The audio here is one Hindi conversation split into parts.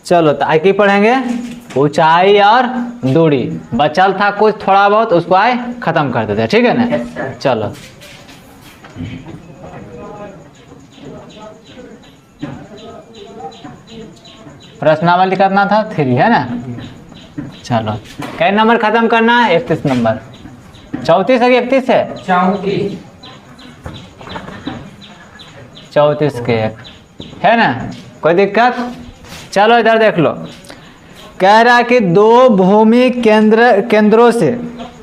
चलो तो आगे पढ़ेंगे ऊंचाई और दूरी। बचल था कुछ थोड़ा बहुत, उसको आए खत्म कर देते हैं, ठीक है ना। चलो प्रश्नावली करना था 3 है ना। चलो कई नंबर खत्म करना है? 31 नंबर। 34 है कि 31 है? 34 के 1 है ना, कोई दिक्कत? चलो इधर देख लो, कह रहा है कि 2 भूमि केंद्रों से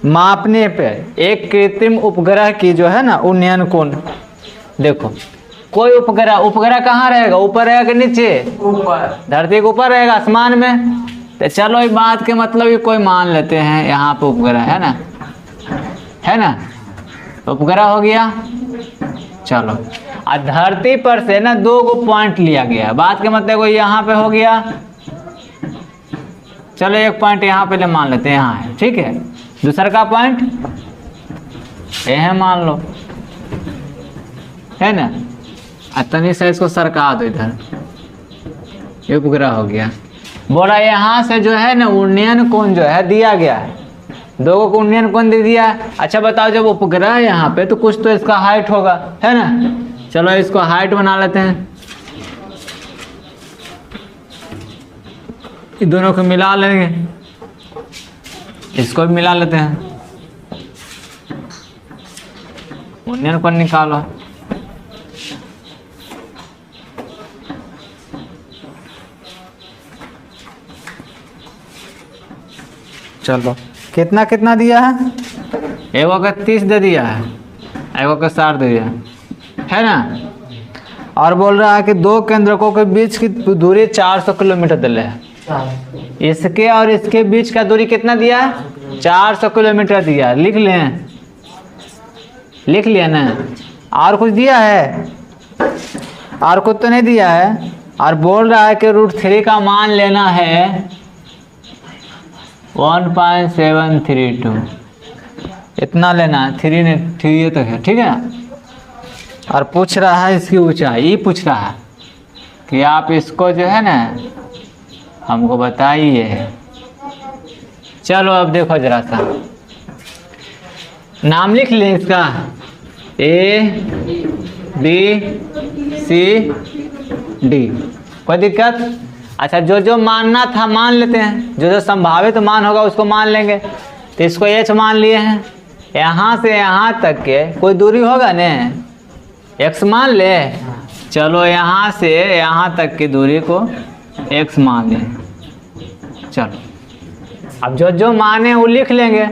मापने पे एक कृत्रिम उपग्रह की जो है ना उन्नयन कोण। देखो कोई उपग्रह कहाँ रहेगा, ऊपर रहेगा कि नीचे? ऊपर, धरती के ऊपर रहेगा, आसमान में। तो चलो इस बात के मतलब ये कोई मान लेते हैं यहाँ पे उपग्रह है ना, है ना, उपग्रह हो गया। चलो और धरती पर से ना 2 पॉइंट लिया गया, बात के मतलब कोई यहाँ पे हो गया। चलो एक पॉइंट यहाँ पे मान लेते हैं, यहाँ है, ठीक है। दूसरा का पॉइंट ये है मान लो, है ना। तनी से इसको सरका दो इधर, ये उपग्रह हो गया। बोला यहाँ से जो है ना उन्नयन कोण जो है दिया गया है, 2 को उन्नयन कोण दे दिया है। अच्छा बताओ जब उपग्रह है यहाँ पे तो कुछ तो इसका हाइट होगा, है ना। चलो इसको हाइट बना लेते हैं, इन दोनों को मिला लेंगे, इसको भी मिला लेते हैं, उन्नयन कोण निकालो। चलो कितना कितना दिया है? एगो का 30 दे दिया है, एगो का 60 दे दिया है ना। और बोल रहा है कि 2 केंद्रकों के बीच की दूरी 400 किलोमीटर दिले है। इसके और इसके बीच का दूरी कितना दिया है? 400 किलोमीटर दिया। लिख लें, लिख लिया ना। और कुछ दिया है? और कुछ तो नहीं दिया है। और बोल रहा है कि √3 का मान लेना है 1.732, इतना लेना है, 3 ने 3 तक है, ठीक है ना। और पूछ रहा है इसकी ऊंचाई, पूछ रहा है कि आप इसको जो है ना हमको बताइए। चलो अब देखो जरा सा, नाम लिख लें इसका, ABCD, कोई दिक्कत? अच्छा जो मानना था मान लेते हैं, जो संभावित मान होगा उसको मान लेंगे। तो इसको H मान लिए हैं, यहाँ से यहाँ तक के कोई दूरी होगा न, X मान ले। चलो यहाँ से यहाँ तक की दूरी को X मान लें। चलो अब जो माने वो लिख लेंगे,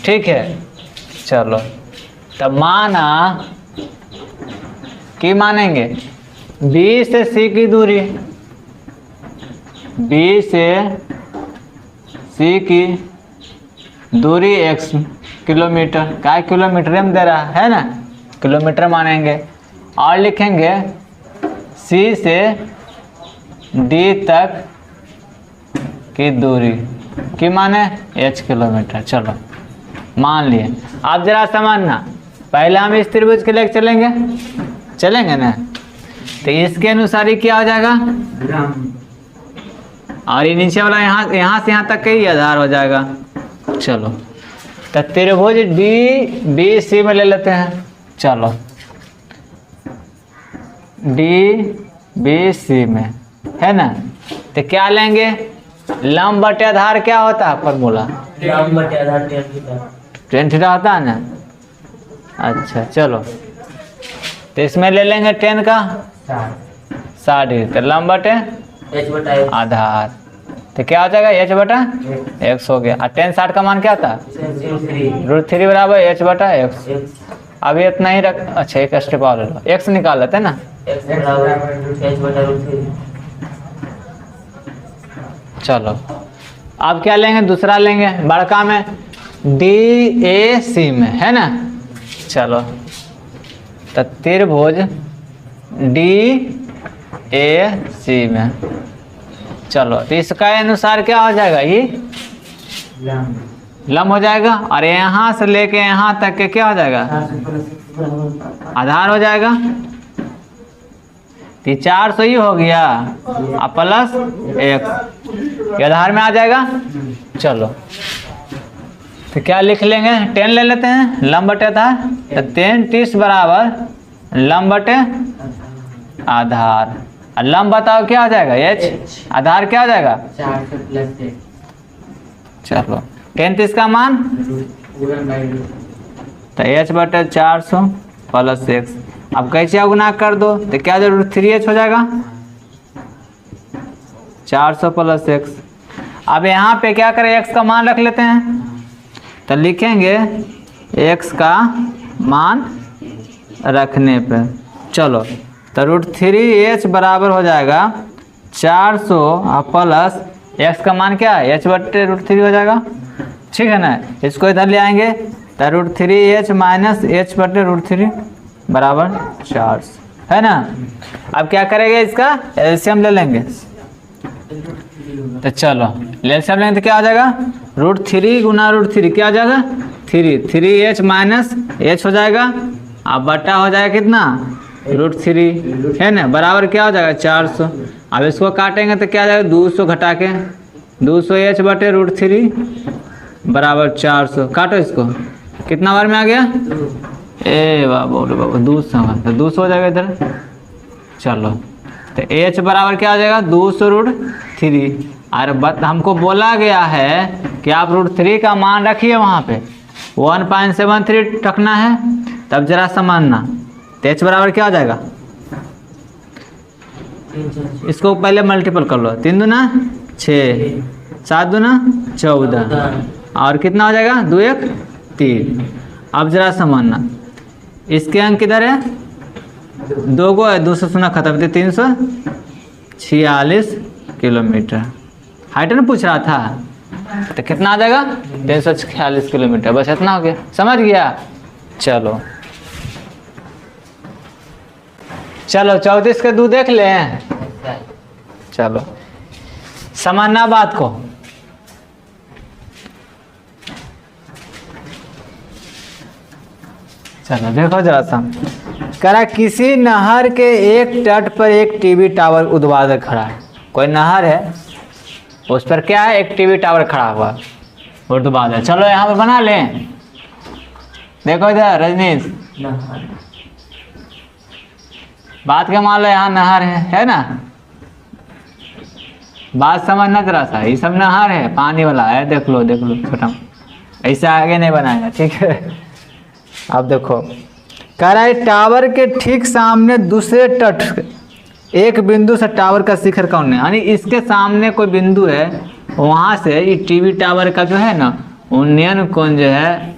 ठीक है। चलो तब माना कि मानेंगे B से C की दूरी, B से C की दूरी x किलोमीटर, क्या किलोमीटर में दे रहा है ना, किलोमीटर मानेंगे। और लिखेंगे C से D तक की दूरी की माने h किलोमीटर। चलो मान लिए। आप जरा समझना, पहले हम इस त्रिभुज के लेकर चलेंगे ना, तो इसके अनुसार ही क्या हो जाएगा, और ये नीचे वाला यहाँ से यहाँ तक ही आधार हो जाएगा। चलो तो त्रिभुज DBC में ले लेते हैं। चलो DBC में है ना, तो क्या लेंगे, लंब बटे आधार क्या होता है फॉर्मूला, लंब बटे आधार tan थीटा होता है ना। अच्छा चलो तो इसमें ले लेंगे tan का 60 डिग्री, तो लंब बटे h बटा x आधार, तो क्या हो जाएगा h बटा x हो गया। और tan 60 का मान क्या था, √3 बराबर h बटा x। अभी इतना ही रख, अच्छा एक स्टेप और ले लो, x निकाल लेते हैं ना, x बराबर h बटा √3। चलो अब क्या लेंगे, दूसरा लेंगे बड़का में DAC में, है ना। चलो तो त्रिभुज DAC में, चलो तो इसका अनुसार क्या हो जाएगा, ये लंब हो जाएगा। और यहाँ से लेके यहाँ तक के क्या हो जाएगा, आधार हो जाएगा। तो 400 ही हो गया और प्लस x, ये आधार में आ जाएगा। चलो तो क्या लिख लेंगे, 10 ले लेते हैं, लंब बटे आधार, तो 10 30 बराबर लंब बटे आधार। और लंब बताओ क्या आ जाएगा, h, आधार क्या आ जाएगा 400 प्लस 1 चलो 10 30 का मान तो h बटे 400 प्लस x। अब कैसे गुना कर दो तो क्या जरूर 3h हो जाएगा 400 प्लस x। अब यहाँ पे क्या करें, x का मान रख लेते हैं, तो लिखेंगे x का मान रखने पे चलो तो √3h बराबर हो जाएगा 400 प्लस x का मान क्या है h बटे √3 हो जाएगा, ठीक है ना। इसको इधर ले आएंगे तो √3h माइनस h बटे √3 बराबर 400 है ना। अब क्या करेंगे, इसका एलसीएम ले लेंगे, तो चलो एलसीएम लेंगे तो क्या आ जाएगा √3 गुना √3 क्या आ जाएगा 3h माइनस h हो जाएगा, अब बटा हो जाएगा कितना √3 है ना, बराबर क्या हो जाएगा 400। अब इसको काटेंगे तो क्या आ जाएगा 200 घटा के 200h बटे √3 बराबर 400। काटो इसको, कितना बार में आ गया, ए बाबू बाबू 200 हो जाएगा इधर। चलो तो h बराबर क्या आ जाएगा 200√3। और हमको बोला गया है कि आप √3 का मान रखिए वहाँ पे 1.73 रखना है, तब जरा समझना। तो h बराबर क्या आ जाएगा, इसको पहले मल्टीपल कर लो, 3 दूना 6, 7 दूना 14 और कितना हो जाएगा 2 1 3। अब जरा समझना, इसके अंक किधर है, 2 गो है, 200 सुना खत्म, 346 किलोमीटर हाइट ना पूछ रहा था, तो कितना आ जाएगा 346 किलोमीटर, बस इतना हो गया, समझ गया। चलो चलो 34 के 2 देख लें, चलो समझना बात को। चलो देखो जरा सा, करा किसी नहर के एक तट पर एक टीवी टावर उद्वादक खड़ा है। कोई नहर है, उस पर क्या है, एक टीवी टावर खड़ा हुआ उर्ध्वाधर। चलो यहाँ पे बना लें, देखो इधर रजनीश, बात क्या मान लो, यहाँ नहर है ना, बात समझना जरा सा, ये सब नहर है, पानी वाला है, देख लो छोटा, ऐसा आगे नहीं बनाएगा, ठीक है। अब देखो कह रहा है टावर के ठीक सामने दूसरे तट एक बिंदु से टावर का शिखर कौन है, यानी इसके सामने कोई बिंदु है, वहां से ये टीवी टावर का जो है ना उन्नयन कोण जो है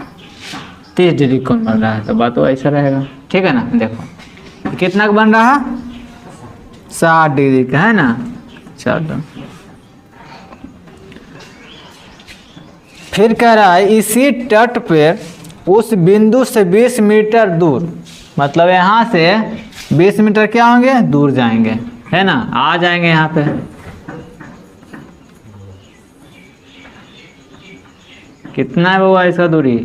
30 डिग्री कोण बन रहा है, तो बात तो ऐसा रहेगा, ठीक है ना। देखो कितना का बन रहा है 60 डिग्री का है ना। चलो फिर कह रहा है इसी तट पे उस बिंदु से 20 मीटर दूर, मतलब यहाँ से 20 मीटर क्या होंगे दूर जाएंगे, है ना, आ जाएंगे यहाँ पे। कितना है वो इसका दूरी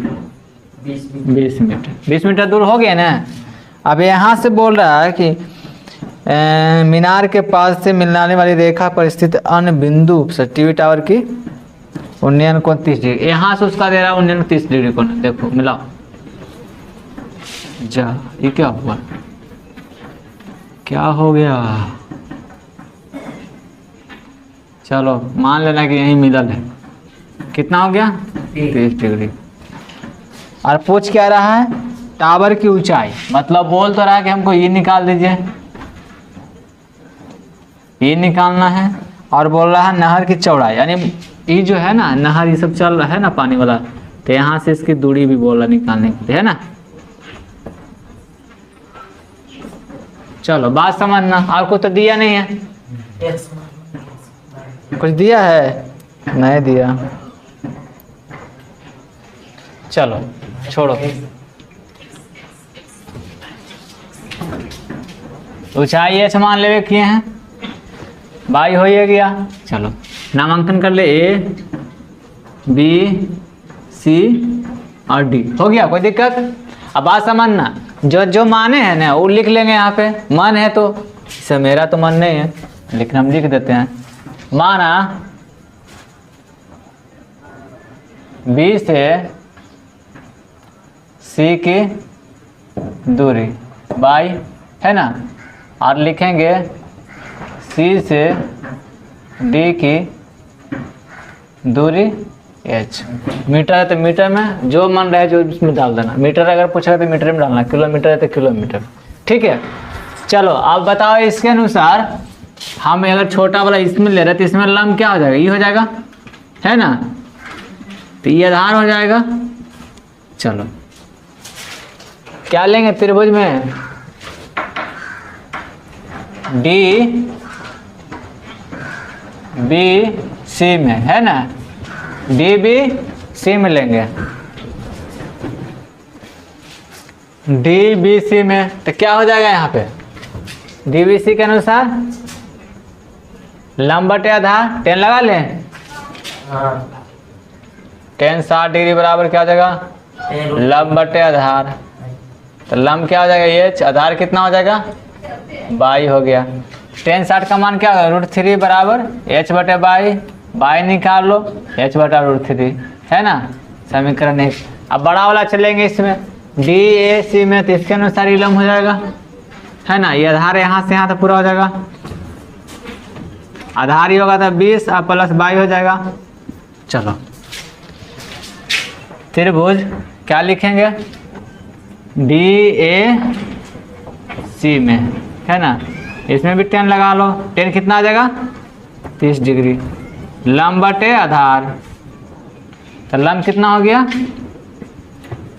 20 मीटर, 20 मीटर दूर हो गया ना। अब यहाँ से बोल रहा है कि मीनार के पास से मिलने वाली रेखा पर स्थित अन्य बिंदु से टीवी टावर की उन्नयन कोण 30 डिग्री, यहाँ से उसका दे रहा है उन्नयन 30 डिग्री कोण। देखो मिलाओ जा, ये क्या हुआ, क्या हो गया, चलो मान लेना कि यही मिलल है, कितना हो गया 30 डिग्री। और पूछ क्या रहा है टावर की ऊंचाई, मतलब बोल तो रहा है कि हमको ये निकाल दीजिए, ये निकालना है, और बोल रहा है नहर की चौड़ाई, यानी ये जो है ना नहर ये सब चल रहा है ना पानी वाला, तो यहाँ से इसकी दूरी भी बोल रहा निकालने के लिए, है ना। चलो बात समझना, और कुछ तो दिया नहीं है, कुछ दिया है नहीं दिया, चलो छोड़ो। ऊंचाई एच मान लेवे किए हैं, बाई हो गया। चलो नामांकन कर ले, ए बी सी और डी हो गया, कोई दिक्कत। अब बात समझना, जो जो माने हैं ना वो लिख लेंगे यहाँ पे, मन है तो इसे मेरा तो मन नहीं है लेकिन हम लिख देते हैं। माना B से C की दूरी बाई है ना, और लिखेंगे C से D की दूरी h। मीटर है तो मीटर में, जो मन रहे जो इसमें डाल देना। मीटर अगर पूछ रहे तो मीटर में डालना, किलोमीटर है तो किलोमीटर। ठीक है, चलो अब बताओ इसके अनुसार हम अगर छोटा वाला इसमें ले रहे तो इसमें लंब क्या हो जाएगा, ये हो जाएगा है ना, तो ये आधार हो जाएगा। चलो क्या लेंगे त्रिभुज में, डी बी सी में है ना, डी बी सी में लेंगे, डी बी सी में तो क्या हो जाएगा यहाँ पे, डी बी सी के अनुसार लंब बटे आधार 10 लगा लें, हाँ 10 60 डिग्री बराबर क्या हो जाएगा, 10 लंब बटे आधार। तो लंब क्या हो जाएगा h, आधार कितना हो जाएगा बाई हो गया। 10 60 का मान क्या होगा, √3 बराबर h बटे बाई, बाई निकाल लो h बटा √3 है ना, समीकरण 1। अब बड़ा वाला चलेंगे इसमें डी ए सी में, तो इसके अनुसार ही लंब हो जाएगा है ना, ये आधार यहाँ से यहाँ तक पूरा हो जाएगा, आधार ही होगा तो 20 और प्लस बाई हो जाएगा। चलो त्रिभुज क्या लिखेंगे, डी ए सी में है ना, इसमें भी 10 लगा लो, 10 कितना आ जाएगा 30 डिग्री, लंब बटे आधार, तो लंब कितना हो गया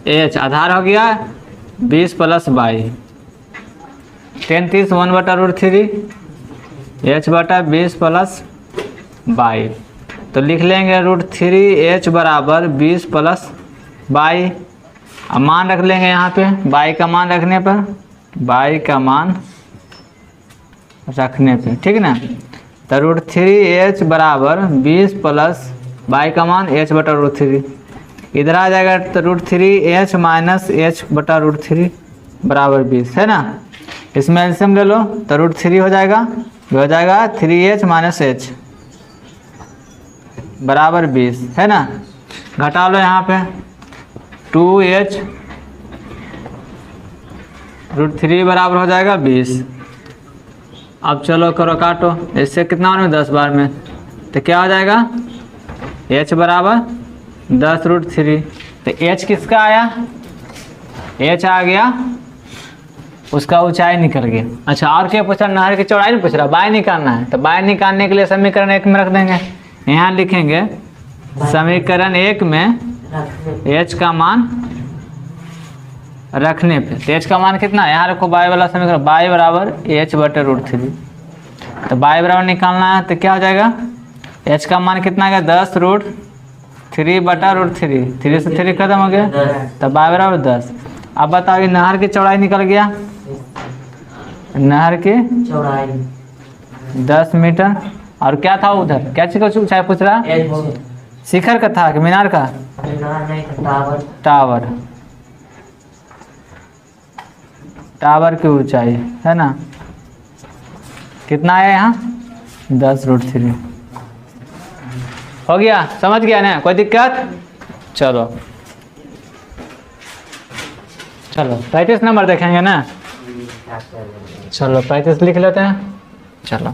h, आधार हो गया 20 प्लस बाई, 10 30 1 बटा √3 h बटा 20 प्लस बाई, तो लिख लेंगे √3 h बराबर 20 प्लस बाई। अब मान रख लेंगे यहाँ पे, बाई का मान रखने पर, बाई का मान रखने पे ठीक ना, तो √3 h बराबर 20 प्लस बाई का मान h बटा √3, इधर आ जाएगा तो √3 h माइनस h बटा √3 बराबर 20 है ना, इसमें एलसीएम ले लो तो √3 हो जाएगा, ये हो जाएगा 3h माइनस h बराबर 20 है ना, घटा लो यहाँ पे 2h √3 बराबर हो जाएगा 20। अब चलो करो काटो, इससे कितना हो 10 बार में, तो क्या हो जाएगा h बराबर 10 √3, तो h किसका आया, h आ गया उसका ऊंचाई निकल गया। अच्छा और क्या पूछ रहा, नहर की चौड़ाई नहीं पूछ रहा, बाई निकालना है, तो बाई निकालने के लिए समीकरण 1 में रख देंगे, यहाँ लिखेंगे समीकरण 1 में h का मान रखने पे, तो h का मान कितना है, यहाँ रखो बाई वाला समीकरण, बाई बराबर h बटे √3, तो बाई बराबर निकालना है तो क्या हो जाएगा, h का मान कितना आ गया 10 √3 बटा √3, 3 से 3 खत्म हो गया, तो बाई बराबर 10। अब बताओ ये नहर की चौड़ाई निकल गया, नहर की चौड़ाई 10 मीटर, और क्या था उधर, क्या चीज का ऊंचाई पूछ रहा, शिखर का था कि मीनार का, टावर, टावर की ऊंचाई है ना, कितना है यहाँ 10 √3 हो गया, समझ गया ना, कोई दिक्कत। चलो चलो 35 नंबर देखेंगे ना, चलो 35 लिख लेते हैं। चलो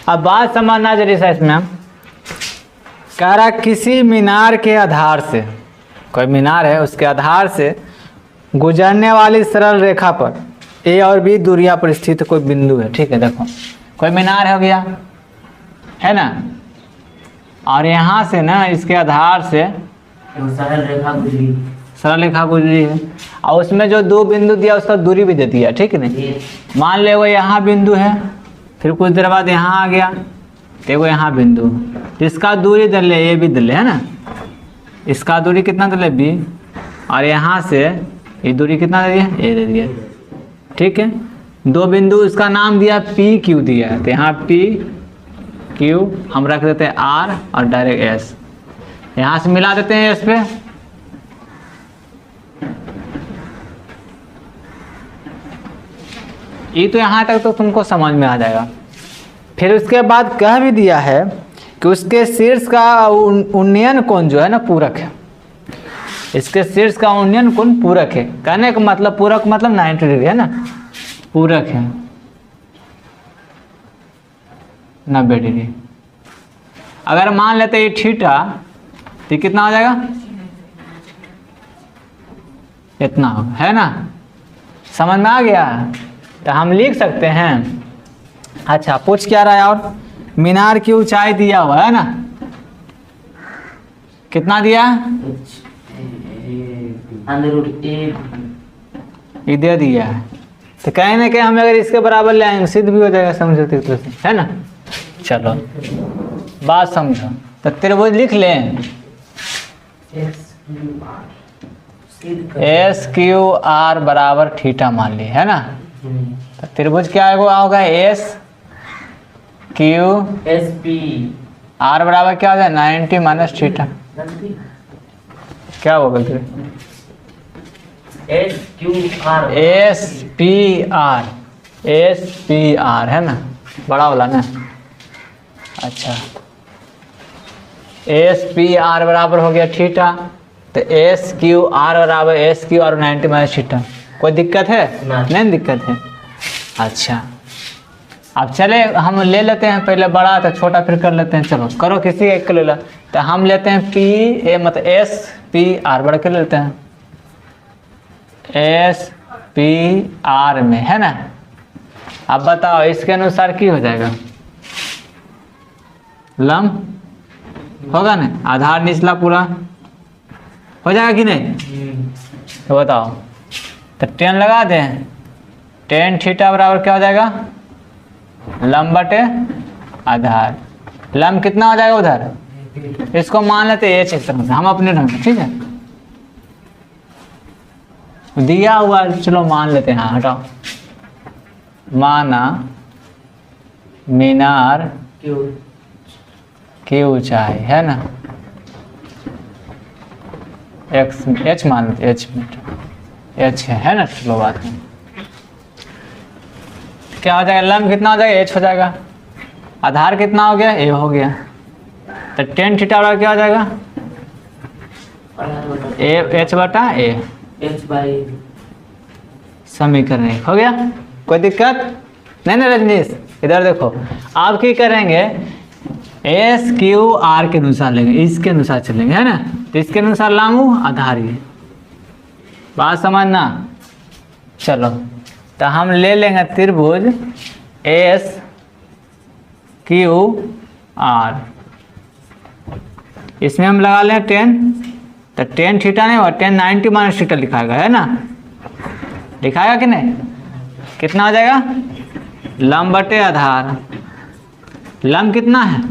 अब बात समझना जरूरी है इसमें, कह रहा किसी मीनार के आधार से, कोई मीनार है उसके आधार से गुजरने वाली सरल रेखा पर ए और बी दूरियां पर स्थित कोई बिंदु है। ठीक है, देखो कोई मीनार हो गया है ना, और यहाँ से ना इसके आधार से सरल रेखा गुजरी, सरल रेखा गुजरी है, और उसमें जो 2 बिंदु दिया उसका दूरी भी दे दिया। ठीक है नहीं, मान ले वो यहाँ बिंदु है, फिर कुछ देर बाद यहाँ आ गया, तो वो यहाँ बिंदु, इसका दूरी दे ले, ये भी दे ले है ना, इसका दूरी कितना दे ले b, और यहाँ से ये दूरी कितना दे दिया, ए दे दिया। ठीक है, 2 बिंदु, इसका नाम दिया पी क्यू दिया है, तो यहाँ पी क्यू हम रख देते हैं आर और डायरेक्ट एस, यहाँ से मिला देते हैं एस पे, ये तो यहाँ तक तो तुमको समझ में आ जाएगा। फिर उसके बाद कह भी दिया है कि उसके शीर्ष का उन्नयन कोण जो है ना पूरक है। इसके शीर्ष का उन्नयन कोण पूरक है। कहने का मतलब पूरक मतलब 90 डिग्री है ना, पूरक है 90 डिग्री। अगर मान लेते ये थीटा तो कितना हो जाएगा, इतना होगा, है ना। समझ में आ गया। तो हम लिख सकते हैं। अच्छा पूछ क्या रहा है, और मीनार की ऊंचाई दिया हुआ है ना, कितना दिया, ये दे दिया है। तो कहीं ना कहीं हम अगर इसके बराबर ले आएंगे सिद्ध भी हो जाएगा समझौते की तरह से, है ना। चलो बात समझो। तो त्रिभुज लिख लें, एस क्यू आर बराबर थीटा मान ली, है ना। तो त्रिभुज क्या होगा, S Q S P R बराबर क्या हो जाए 90 माइनस थीटा। क्या होगा S Q R S P R है ना, बड़ा वाला ना। अच्छा एस पी आर बराबर हो गया थीटा। तो एस क्यू आर बराबर S Q R 90 minus theta. कोई दिक्कत है? नहीं दिक्कत है। अच्छा अब चले हम ले लेते हैं, पहले बड़ा तो छोटा फिर कर लेते हैं। चलो करो किसी एक को ले लो। तो हम लेते हैं पी ए मतलब एस पी आर बड़ा कर लेते हैं, एस पी आर में, है ना। अब बताओ इसके अनुसार की हो जाएगा, लंब होगा ना, आधार निचला पूरा हो जाएगा कि नहीं। तो बताओ, तो 10 लगा दें, 10 थीटा बराबर क्या हो जाएगा, लंब बटे आधार। लंब कितना हो जाएगा उधर, इसको मान लेते एच इस तरह से, हम अपने ढंग से, ठीक है दिया हुआ, चलो मान लेते हैं। हाँ हटाओ, माना मीनार की ऊंचाई है ना, एक्स एच मान लेते, एच मीटर एच है ना। चलो बात में क्या हो जाएगा, लंब कितना हो जाएगा, एच हो जाएगा। आधार कितना हो गया, ए हो गया। तो 10 थीटा वाला क्या हो जाएगा, ए एच बटा ए, एच बाई। समीकरण हो गया। कोई दिक्कत नहीं ना रजनीश। इधर देखो, आप क्या करेंगे, एस क्यू आर के अनुसार लेंगे, इसके अनुसार चलेंगे, है ना। तो इसके अनुसार लाऊं आधार, ये बात समझना। चलो तो हम ले लेंगे त्रिभुज एस क्यू आर, इसमें हम लगा लें 10। तो 10 थीटा नहीं होगा, 10 90 माइनस थीटा लिखाएगा, है ना, लिखाएगा कि नहीं। कितना हो जाएगा, लंब बटे आधार। लंब कितना है,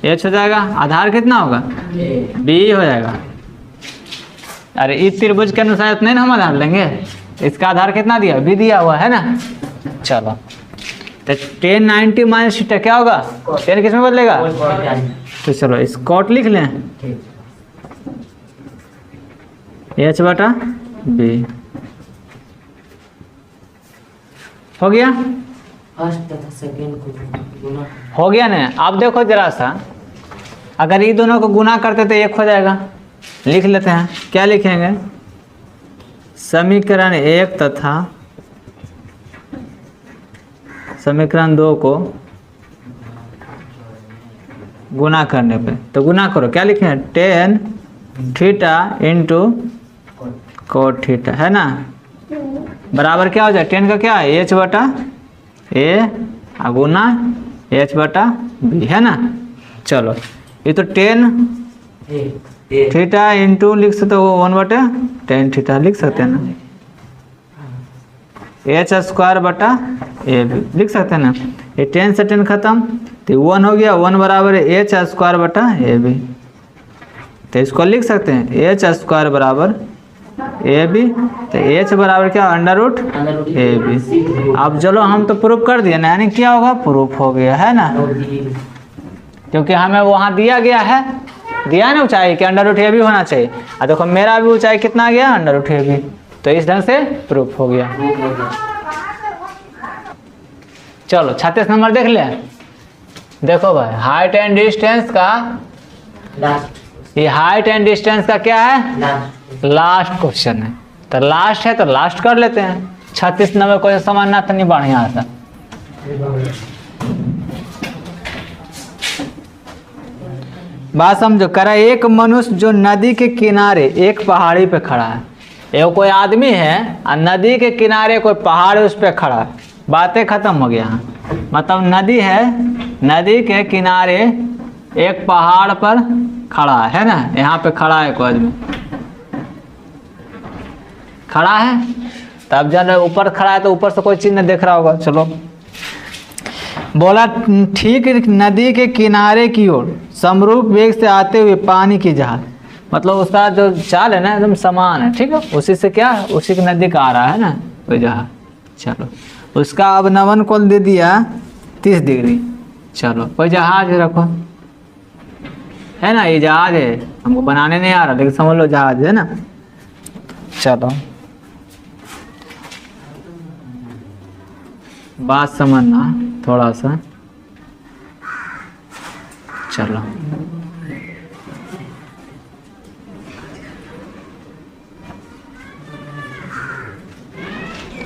एच हो जाएगा। आधार कितना होगा, बी हो जाएगा। अरे इस त्रिभुज के अनुसार इतने ना हम आधार लेंगे, इसका आधार कितना दिया, बी दिया हुआ है ना। चलो तो 10 90 माइनस थीटा क्या होगा, 10 किस में बदलेगा, तो चलो इस कॉट लिख लें, एच बटा बी हो गया। फर्स्ट तथा सेकंड को गुना हो गया ना। अब देखो जरा सा, अगर ये दोनों को गुना करते तो एक हो जाएगा। लिख लेते हैं, क्या लिखेंगे, समीकरण 1 तथा समीकरण 2 को गुना करने पे, तो गुना करो, क्या लिखेंगे, 10 थीटा इंटू कोट थीटा, है ना, बराबर क्या हो जाए, 10 का क्या है, एच बटा ए गुना एच बटा बी, है ना। चलो ये तो 10 थीटा इंटू लिख सकते हो 1 बटे 10 थीटा लिख सकते हैं ना, एच स्क्वायर बटा ए बी लिख सकते हैं ना। ये 10 से 10 खत्म, तो 1 हो गया, 1 बराबर है एच स्क्वायर बटा ए बी। तो इसको लिख सकते हैं एच स्क्वायर बराबर ए बी, तो एच बराबर क्या, अंडर रूट ए बी। अब चलो हम तो प्रूफ कर दिए ना, यानी क्या होगा, प्रूफ हो गया, है ना, क्योंकि हमें वहाँ दिया गया है, दिया ना ऊंचाई कि अंडर रूट ए बी होना चाहिए। और देखो मेरा भी ऊंचाई कितना आ गया, अंडर रूट ए बी, तो इस ढंग से प्रूफ हो गया। चलो 36 नंबर देख ले। देखो भाई हाइट एंड डिस्टेंस का, लास्ट ये हाइट एंड डिस्टेंस का क्या है? लास्ट लास्ट क्वेश्चन है। तो लास्ट है तो लास्ट कर लेते हैं। 36 नंबर क्वेश्चन समझना तो नहीं बढ़िया था। बात समझो। करा एक मनुष्य जो नदी के किनारे एक पहाड़ी पे खड़ा है। ये कोई आदमी है और नदी के किनारे कोई पहाड़ उस पे खड़ा है। बातें खत्म हो गया। मतलब नदी है, नदी के किनारे एक पहाड़ पर खड़ा है ना। यहाँ पे खड़ा है कोई आदमी, खड़ा है। तब जब ऊपर खड़ा है तो ऊपर से कोई चीज नहीं देख रहा होगा। चलो बोला ठीक नदी के किनारे की ओर समरूप वेग से आते हुए पानी की जहाज, मतलब उसका जो चाल है ना एकदम समान है, ठीक है। उसी से क्या, उसी की नदी का आ रहा है ना वो जहाज। चलो उसका अवनमन कोण दे दिया 30 डिग्री। चलो कोई जहाज रखो, है ना। ये जहाज है, हमको बनाने नहीं आ रहा लेकिन समझ लो जहाज है ना। चलो बात समझना थोड़ा सा। चलो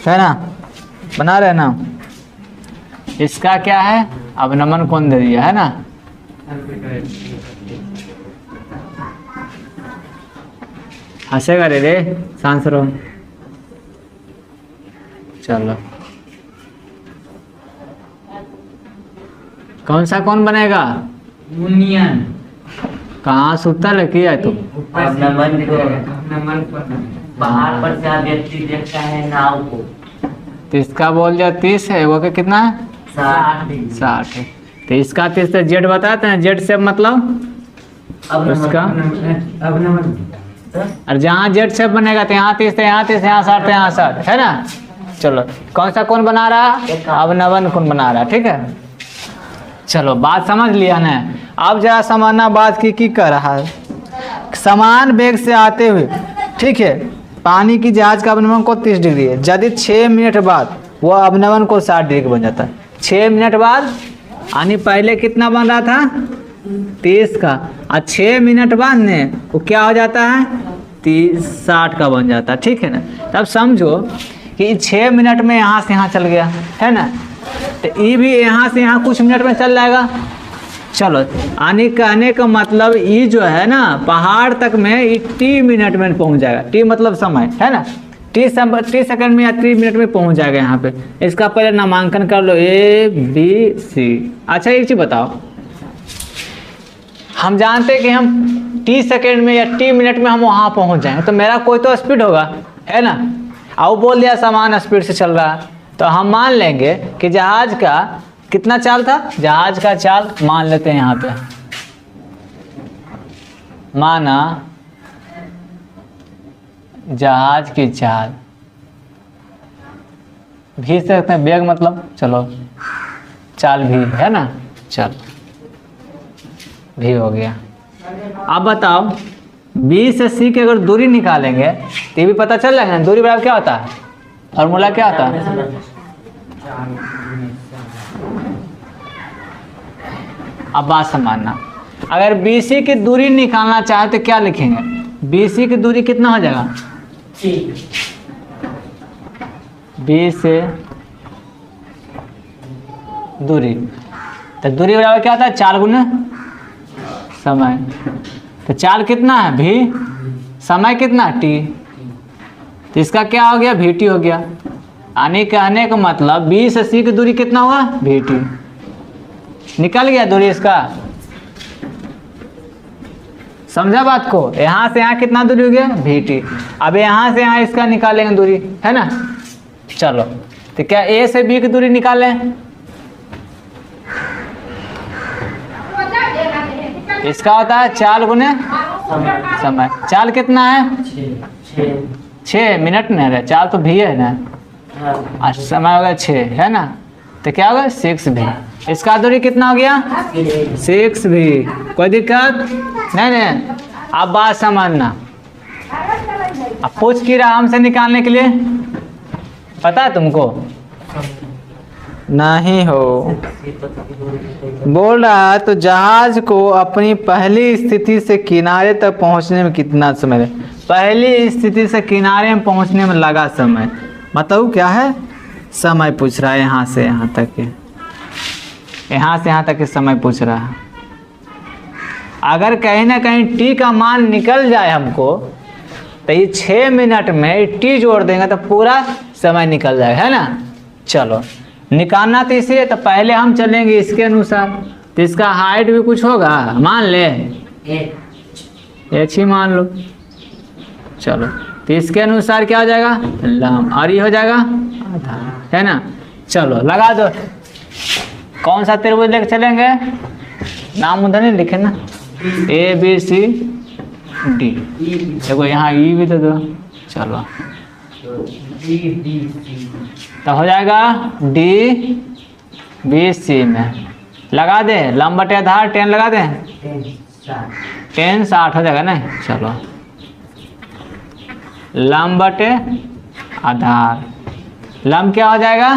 है ना, बना रहे ना। इसका क्या है, अवनमन कोण दे दिया है ना। हंसेगा रे शांत रहो। चलो कौन सा कौन बनेगा? यूनियन कहाँ सुतल है किया तुम? नमन को बाहर पर से व्यक्ति देखता है नाव को। तो इसका बोल दिया 30 है, वो का कितना है? 60 है। तो इसका 30 से जेड बताते हैं। जेड से मतलब उसका, और जहाँ जेड शेप बनेगा तो यहाँ 30 है, यहाँ 30, यहाँ 60, यहाँ 60 है ना। चलो कौन सा कौन बना रहा है? अवनमन कौन बना रहा है, ठीक है। चलो बात समझ लिया ना। अब जरा समझना बात की कर रहा है। समान वेग से आते हुए, ठीक है, पानी की जहाज का अवनमन कोण 30 डिग्री है। यदि 6 मिनट बाद वो अवनमन कोण 60 डिग्री बन जाता है। 6 मिनट बाद, यानी पहले कितना बन रहा था? 30 का, और 6 मिनट बाद ने वो क्या हो जाता है? 60 का बन जाता है, ठीक है ना। तब समझो कि 6 मिनट में यहाँ से यहाँ चल गया, है ना। तो ये भी यहाँ से यहाँ कुछ मिनट में चल जाएगा। चलो आने कहने का मतलब ये जो है ना, पहाड़ तक में ये 3 मिनट में पहुँच जाएगा। टी मतलब समय, है ना। 30 सेकंड में या 3 मिनट में पहुँच जाएगा यहाँ पे। इसका पहले नामांकन कर लो, ABC। अच्छा एक चीज़ बताओ, हम जानते हैं कि हम 30 सेकंड में या 3 मिनट में हम वहाँ पहुँच जाएंगे, तो मेरा कोई तो स्पीड होगा, है ना। और बोल दिया समान स्पीड से चल रहा है, तो हम मान लेंगे कि जहाज का कितना चाल था। जहाज का चाल मान लेते हैं यहाँ पे, माना जहाज की चाल भी सकते हैं, वेग मतलब चलो चाल भी है ना। चल भी हो गया। अब बताओ B से C की अगर दूरी निकालेंगे तो ये भी पता चल जाएगा। दूरी बराबर क्या होता है, फॉर्मूला क्या होता है? अब बात समझना, अगर BC की दूरी निकालना चाहे तो क्या लिखेंगे? BC की दूरी कितना हो जाएगा? B से दूरी, तो दूरी बराबर क्या होता है? 4 गुना समय। तो चाल कितना है? भी, समय कितना? T। तो इसका क्या हो गया? VT हो गया। आने कहने का मतलब B से C की दूरी कितना हुआ? VT। निकल गया दूरी इसका। समझा बात को? यहाँ से यहाँ कितना दूरी हो गया? VT। अब यहाँ से यहाँ इसका निकालेंगे दूरी, है ना। चलो तो क्या A से B की दूरी निकालें? इसका होता है 4 गुने समय। चाल कितना है? 6 मिनट नहीं रहे, चाल तो भी है ना, और समय हो गया 6, है ना। तो क्या होगा? 6 भी। इसका दूरी कितना हो गया? 6 भी। कोई दिक्कत नहीं। अब बात समझना, अब पूछ की रहा हमसे निकालने के लिए, पता है तुमको? नहीं हो। ये तो किसी दूरी पे बोल रहा है तो जहाज को अपनी पहली स्थिति से किनारे तक पहुंचने में कितना समय लगा? पहली स्थिति से किनारे में पहुंचने में लगा समय, मतलब क्या है? समय पूछ रहा है, यहाँ से यहाँ तक के, यहाँ से यहाँ तक के समय पूछ रहा है। अगर कहीं ना कहीं टी का मान निकल जाए हमको, तो ये 6 मिनट में टी जोड़ देंगे तो पूरा समय निकल जाएगा, है ना। चलो निकालना तो इसे, तो पहले हम चलेंगे इसके अनुसार, तो इसका हाइट भी कुछ होगा, मान ले एच ही मान लो। चलो तो इसके अनुसार क्या हो जाएगा? लंब, और ये हो जाएगा आधार, है ना। चलो लगा दो। कौन सा त्रिभुज लेके चलेंगे? नाम उधर नहीं लिखे ना, ए बी सी डी। देखो यहाँ ई भी दे दो। चलो तो हो जाएगा डी बी सी में लगा दे, लंब बटे आधार 10 लगा दें, 10 60 हो जाएगा ना। चलो लंब बटे आधार, लंब क्या हो जाएगा?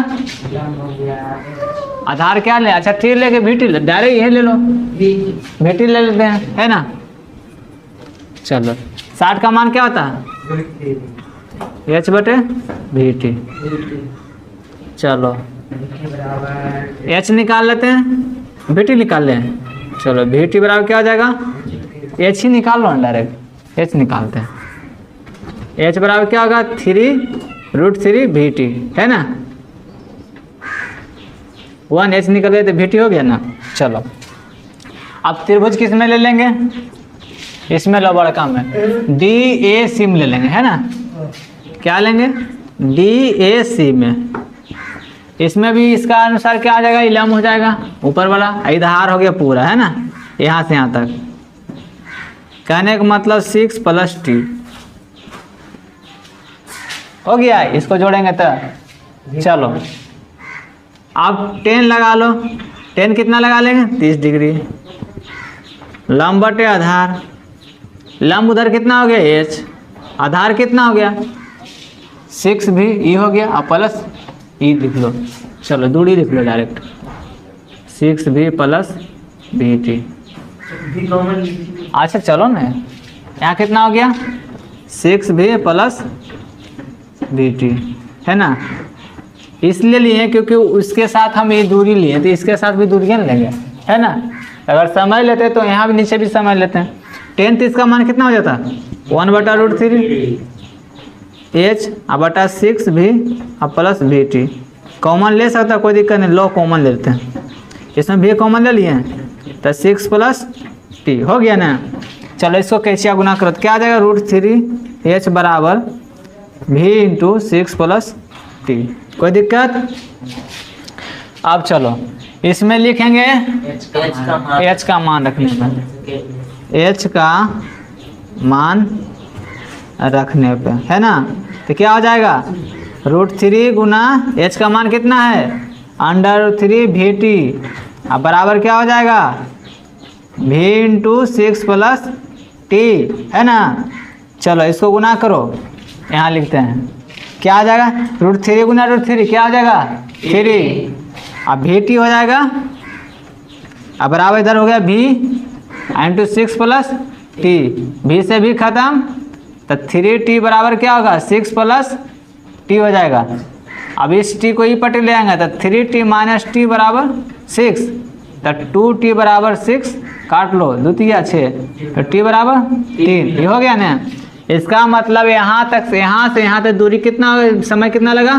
आधार क्या ले? अच्छा ठीक लेके VT डायरेक्ट यही ले लो, VT ले लेते हैं, है ना। चलो 60 का मान क्या होता है? H बटे VT। चलो H निकाल लेते हैं, VT निकाल लें। चलो VT बराबर क्या हो जाएगा? H ही निकाल लो ना डायरेक्ट, H निकालते हैं। H बराबर क्या होगा? 3√3 VT, है ना। 1 H निकल गए तो VT हो गया ना। चलो अब त्रिभुज किस में ले लेंगे? इसमें लो बड़का में, DAC में ले लेंगे, है ना। क्या लेंगे? DAC में। इसमें भी इसका अनुसार क्या आ जाएगा? लंब हो जाएगा ऊपर वाला, आधार हो गया पूरा, है ना, यहाँ से यहाँ तक। कहने का मतलब 6 + T हो गया। इसको जोड़ेंगे तो चलो अब 10 लगा लो। 10 कितना लगा लेंगे? 30 डिग्री। लंब बटे आधार, लंब उधर कितना हो गया? H, आधार कितना हो गया? 6 भी ई हो गया, और प्लस ई लिख लो। चलो दूरी लिख लो डायरेक्ट, 6V + VT। अच्छा चलो ना, यहाँ कितना हो गया? 6V + VT, है ना। इसलिए लिए क्योंकि उसके साथ हम ये दूरी लिए, तो इसके साथ भी दूरियाँ लेंगे, है ना। अगर समय लेते तो यहाँ भी नीचे भी समय लेते हैं। 10 तो इसका मान कितना हो जाता? 1/√3 H बटा 6V + VT। कॉमन ले सकता, कोई दिक्कत नहीं, लो कॉमन ले लेते हैं। इसमें भी कॉमन ले लिए तो 6 + T हो गया ना। चलो इसको कैसे गुना करो तो क्या आ जाएगा? √3H बराबर V × 6 + T। कोई दिक्कत? अब चलो इसमें लिखेंगे H का मान रखने पे, H का मान रखने पे, है ना। तो क्या हो जाएगा? √3 गुना H का मान कितना है? √3 VT, अब बराबर क्या हो जाएगा? V × 6 + T, है ना। चलो इसको गुना करो, यहाँ लिखते हैं क्या आ जाएगा? √3 गुना √3 क्या हो जाएगा? 3। अब VT हो जाएगा, अब बराबर इधर हो गया V × 6 + T। V से भी खत्म, तो 3T बराबर क्या होगा? 6 + T हो जाएगा। अब इस T को ही पट ले आएंगे तो 3T - T बराबर 6, तो 2T बराबर 6 काट लो, 2 × 6, तो T बराबर 3। ये हो गया ना। इसका मतलब यहाँ तक से यहाँ तक दूरी कितना, समय कितना लगा?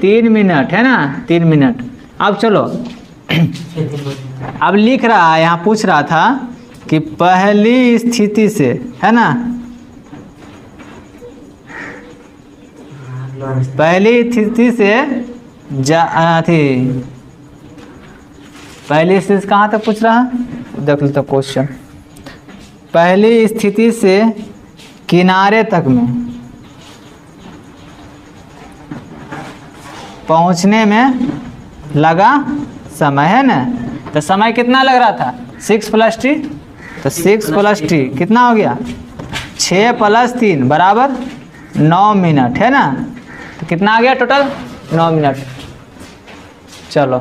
3 मिनट, है ना, 3 मिनट। अब चलो अब लिख रहा है, यहाँ पूछ रहा था कि पहली स्थिति से, है ना, पहली स्थिति से पहली स्थिति कहाँ तक पूछ रहा है? देख लो तो क्वेश्चन। पहली स्थिति से किनारे तक में पहुंचने में लगा समय, है ना। तो समय कितना लग रहा था? 6 + T, तो 6 + T कितना हो गया? 6 + 3 बराबर 9 मिनट, है ना। तो कितना आ गया टोटल? 9 मिनट। चलो